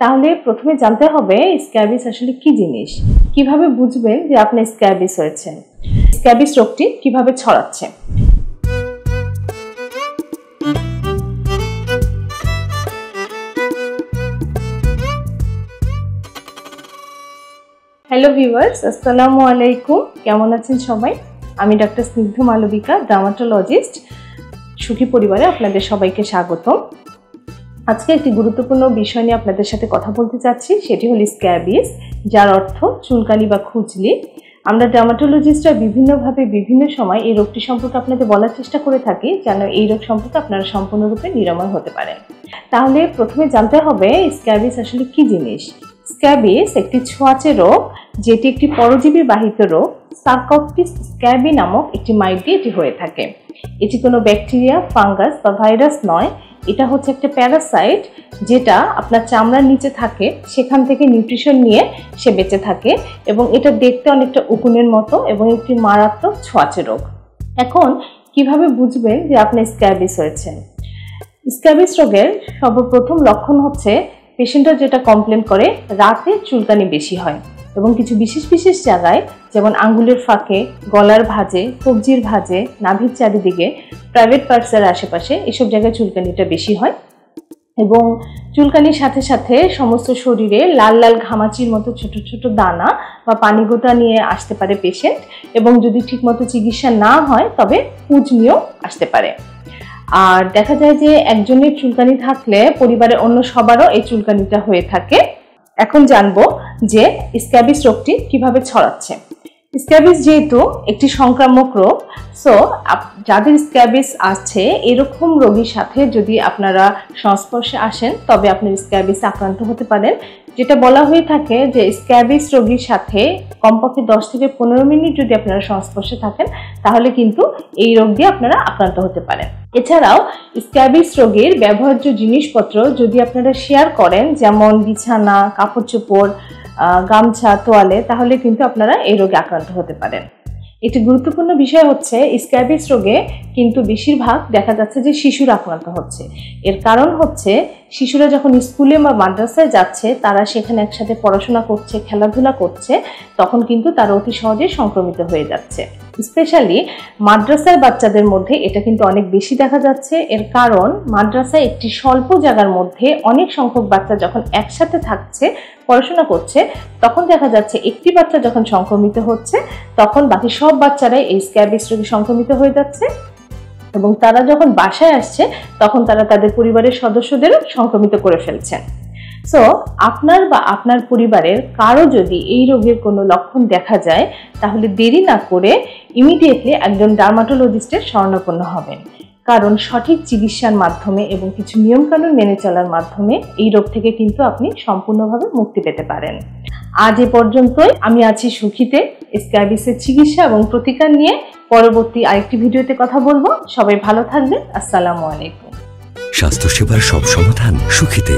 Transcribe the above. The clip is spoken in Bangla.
তাহলে প্রথমে জানতে হবে স্ক্যাবিস আসলে কি জিনিস, কিভাবে বুঝবেন যে আপনার স্ক্যাবিস হয়েছে, স্ক্যাবিস রোগটি কিভাবে ছড়াচ্ছে। হ্যালো ভিউয়ার্স, আসসালামু আলাইকুম। কেমন আছেন সবাই? আমি ডক্টর স্নিগ্ধ মালবিকা, ডার্মাটোলজিস্ট। সুখী পরিবারে আপনাদের সবাইকে স্বাগতম। আজকে একটি গুরুত্বপূর্ণ বিষয় নিয়ে আপনাদের সাথে কথা বলতে চাচ্ছি, সেটি হল স্ক্যাবিস, যার অর্থ চুলকানি বা খুজলি। আমরা ডার্মাটোলজিস্টরা বিভিন্নভাবে বিভিন্ন সময় এই রোগটি সম্পর্কে আপনাদের বলার চেষ্টা করে থাকি, যেন এই রোগ সম্পর্কে আপনারা সম্পূর্ণরূপে নিরাময় হতে পারেন। তাহলে প্রথমে জানতে হবে স্ক্যাবিস আসলে কি জিনিস। স্ক্যাবিস একটি ছোঁয়াচে রোগ, যেটি একটি পরজীবী বাহিত রোগ। সার্কোপটিস স্ক্যাবি নামক একটি মাইট দিয়ে এটি হয়ে থাকে। এটি কোনো ব্যাকটেরিয়া, ফাঙ্গাস বা ভাইরাস নয়। এটা হচ্ছে একটা প্যারাসাইট, যেটা আপনার চামড়ার নিচে থাকে, সেখান থেকে নিউট্রিশন নিয়ে সে বেঁচে থাকে এবং এটা দেখতে অনেকটা উকুনের মতো এবং একটি মারাত্মক ছোঁয়াচে রোগ। এখন কিভাবে বুঝবেন যে আপনার স্ক্যাবিস হয়েছে? স্ক্যাবিস রোগের সর্বপ্রথম লক্ষণ হচ্ছে পেশেন্টরা যেটা কমপ্লেন করে, রাতে চুলকানি বেশি হয় এবং কিছু বিশেষ জায়গায়, যেমন আঙ্গুলের ফাঁকে, গলার ভাঁজে, কবজির ভাঁজে, নাভির চারিদিকে, প্রাইভেট পার্টসের আশেপাশে, এসব জায়গায় চুলকানিটা বেশি হয় এবং চুলকানির সাথে সাথে সমস্ত শরীরে লাল লাল ঘামাচির মতো ছোট ছোট দানা বা পানিগোটা নিয়ে আসতে পারে পেশেন্ট, এবং যদি ঠিকমতো চিকিৎসা না হয় তবে পুঁজ নিয়েও আসতে পারে। আর দেখা যায় যে একজনের চুলকানি থাকলে পরিবারের অন্য সবারও এই চুলকানিটা হয়ে থাকে। এখন জানবো যে স্ক্যাবিস রোগটি কিভাবে ছড়াচ্ছে। স্ক্যাবিস যেহেতু একটি সংক্রামক রোগ, সো যাদের স্ক্যাবিস আছে এরকম রোগীর সাথে যদি আপনারা সংস্পর্শে আসেন তবে আপনার স্ক্যাবিস আক্রান্ত হতে পারেন। যেটা বলা হয়ে থাকে যে স্ক্যাবিস রোগীর সাথে কমপক্ষে 10 থেকে 15 মিনিট যদি আপনারা সংস্পর্শে থাকেন তাহলে কিন্তু এই রোগ দিয়ে আপনারা আক্রান্ত হতে পারেন। এছাড়াও স্ক্যাবিস রোগীর ব্যবহার্য জিনিসপত্র যদি আপনারা শেয়ার করেন, যেমন বিছানা, কাপড় চোপড়, গামছা, তোয়ালে, তাহলে কিন্তু আপনারা এই রোগে আক্রান্ত হতে পারেন। একটি গুরুত্বপূর্ণ বিষয় হচ্ছে স্ক্যাবিস রোগে কিন্তু বেশিরভাগ দেখা যাচ্ছে যে শিশুরা আক্রান্ত হচ্ছে। এর কারণ হচ্ছে শিশুরা যখন স্কুলে বা মাদ্রাসায় যাচ্ছে, তারা সেখানে একসাথে পড়াশোনা করছে, খেলাধুলা করছে, তখন কিন্তু তারা অতি সহজে সংক্রমিত হয়ে যাচ্ছে। স্পেশালি মাদ্রাসার বাচ্চাদের মধ্যে এটা কিন্তু অনেক বেশি দেখা যাচ্ছে। এর কারণ মাদ্রাসায় একটি স্বল্প জায়গার মধ্যে অনেক সংখ্যক বাচ্চা যখন একসাথে থাকছে, পড়াশোনা করছে, তখন দেখা যাচ্ছে একটি বাচ্চা যখন সংক্রমিত হচ্ছে তখন বাকি সব বাচ্চারাই এই স্ক্যাবিস রোগে সংক্রমিত হয়ে যাচ্ছে এবং তারা যখন বাসায় আসছে তখন তারা তাদের পরিবারের সদস্যদেরও সংক্রমিত করে ফেলছেন। সো আপনার বা আপনার পরিবারের কারো যদি এই রোগের কোনো লক্ষণ দেখা যায় তাহলে দেরি না করে ইমিডিয়েটলি একজন ডার্মাটোলজিস্টের শরণাপন্ন হবেন, কারণ সঠিক চিকিৎসার মাধ্যমে এবং কিছু নিয়মকানুন মেনে চলার মাধ্যমে এই রোগ থেকে কিন্তু আপনি সম্পূর্ণভাবে মুক্তি পেতে পারেন। আজ এ পর্যন্তই। আমি আছি সুখীতে স্ক্যাবিসের চিকিৎসা এবং প্রতিকার নিয়ে। পরবর্তী আরেকটি ভিডিওতে কথা বলবো। সবাই ভালো থাকবেন। আসসালামু আলাইকুম। স্বাস্থ্যসেবার সব সমাধান সুখীতে।